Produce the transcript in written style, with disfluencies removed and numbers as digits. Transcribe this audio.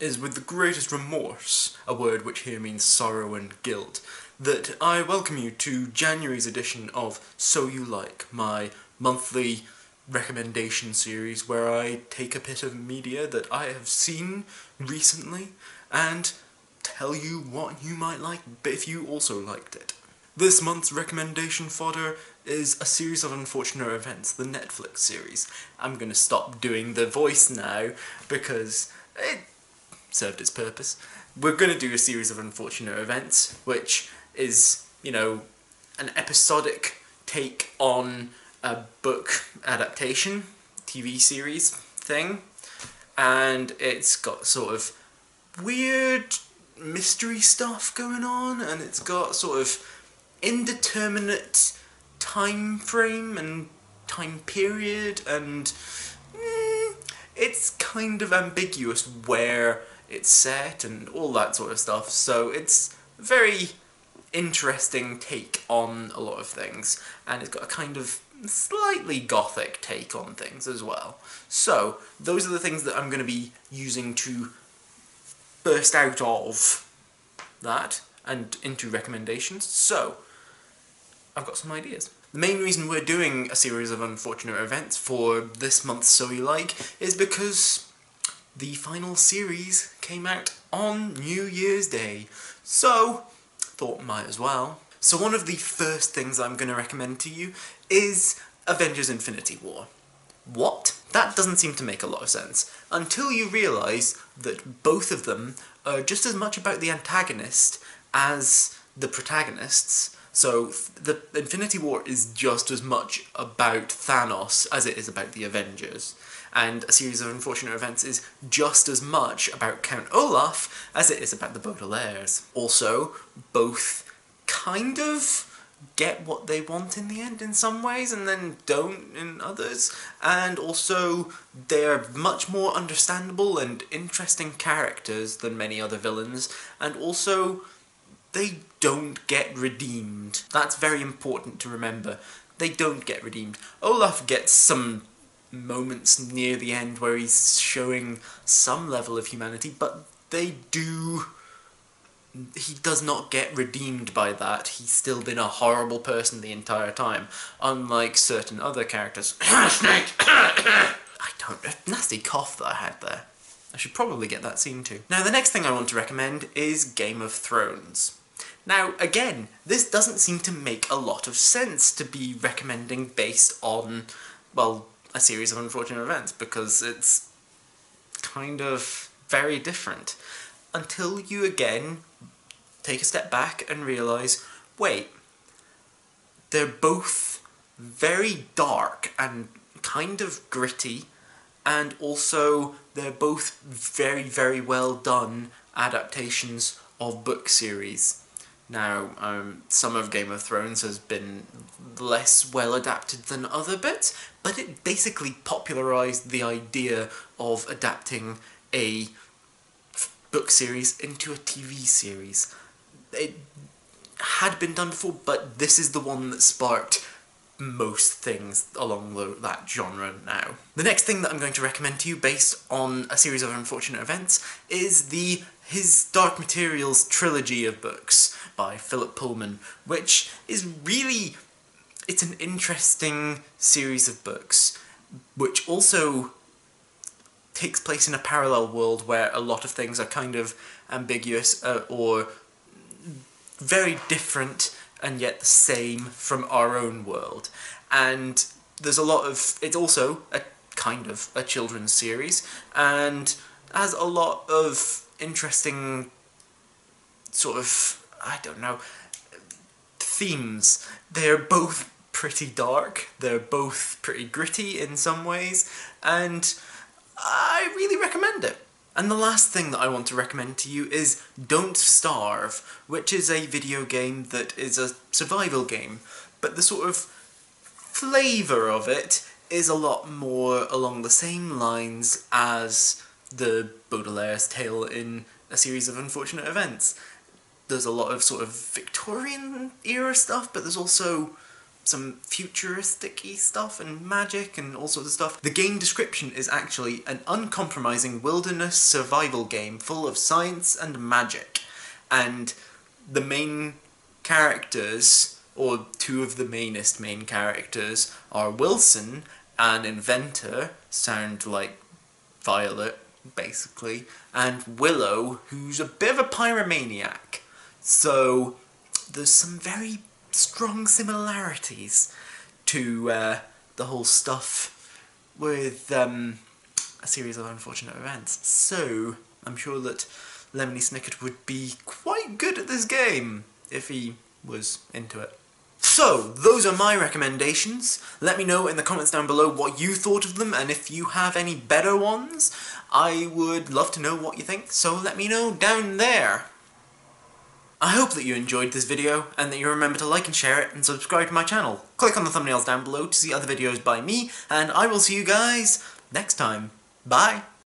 is with the greatest remorse, a word which here means sorrow and guilt, that I welcome you to January's edition of So You Like, my monthly recommendation series where I take a bit of media that I have seen recently and tell you what you might like if you also liked it. This month's recommendation fodder is a series of unfortunate events, the Netflix series. I'm going to stop doing the voice now because it served its purpose. We're going to do a series of unfortunate events, which is, an episodic take on a book adaptation, TV series thing, and it's got sort of weird mystery stuff going on, and it's got sort of indeterminate time frame and time period, and it's kind of ambiguous where it's set and all that sort of stuff, so it's a very interesting take on a lot of things, and it's got a kind of slightly gothic take on things as well. So, those are the things that I'm going to be using to burst out of that and into recommendations. So, I've got some ideas. The main reason we're doing a series of unfortunate events for this month's So You Like is because the final series came out on New Year's Day. So, thought might as well. So one of the first things I'm going to recommend to you is Avengers Infinity War. What? That doesn't seem to make a lot of sense, until you realise that both of them are just as much about the antagonist as the protagonists. So the Infinity War is just as much about Thanos as it is about the Avengers. And A Series of Unfortunate Events is just as much about Count Olaf as it is about the Baudelaires. Also, both kind of get what they want in the end in some ways and then don't in others, and also they're much more understandable and interesting characters than many other villains, and also they don't get redeemed. That's very important to remember. They don't get redeemed. Olaf gets some moments near the end where he's showing some level of humanity, but he does not get redeemed by that. He's still been a horrible person the entire time, unlike certain other characters. Snake! Nasty cough that I had there. I should probably get that scene too. Now, the next thing I want to recommend is Game of Thrones. Now, again, this doesn't seem to make a lot of sense to be recommending based on, well, a series of unfortunate events, because it's kind of very different. Until you again take a step back and realise, wait, they're both very dark and kind of gritty, and also they're both very, very well done adaptations of book series. Now, some of Game of Thrones has been less well adapted than other bits, but it basically popularised the idea of adapting a book series into a TV series. It had been done before, but this is the one that sparked most things along that genre now. The next thing that I'm going to recommend to you based on A Series of Unfortunate Events is his Dark Materials trilogy of books by Philip Pullman, which is really, it's an interesting series of books, which also takes place in a parallel world where a lot of things are kind of ambiguous or very different and yet the same from our own world. And there's a lot of, it's also a kind of a children's series and has a lot of interesting sort of, themes. They're both pretty dark, they're both pretty gritty in some ways, and I really recommend it. And the last thing that I want to recommend to you is Don't Starve, which is a video game that is a survival game, but the sort of flavour of it is a lot more along the same lines as the Baudelaire's tale in A Series of Unfortunate Events. There's a lot of sort of Victorian era stuff, but there's also some futuristic-y stuff and magic and all sorts of stuff. The game description is actually an uncompromising wilderness survival game full of science and magic. And the main characters, or two of the mainest main characters, are Wilson, an inventor, sound like Violet, basically, and Willow, who's a bit of a pyromaniac. So there's some very strong similarities to the whole stuff with a series of unfortunate events. So I'm sure that Lemony Snicket would be quite good at this game if he was into it. So, those are my recommendations. Let me know in the comments down below what you thought of them, and if you have any better ones, I would love to know what you think, so let me know down there. I hope that you enjoyed this video, and that you remember to like and share it, and subscribe to my channel. Click on the thumbnails down below to see other videos by me, and I will see you guys next time. Bye!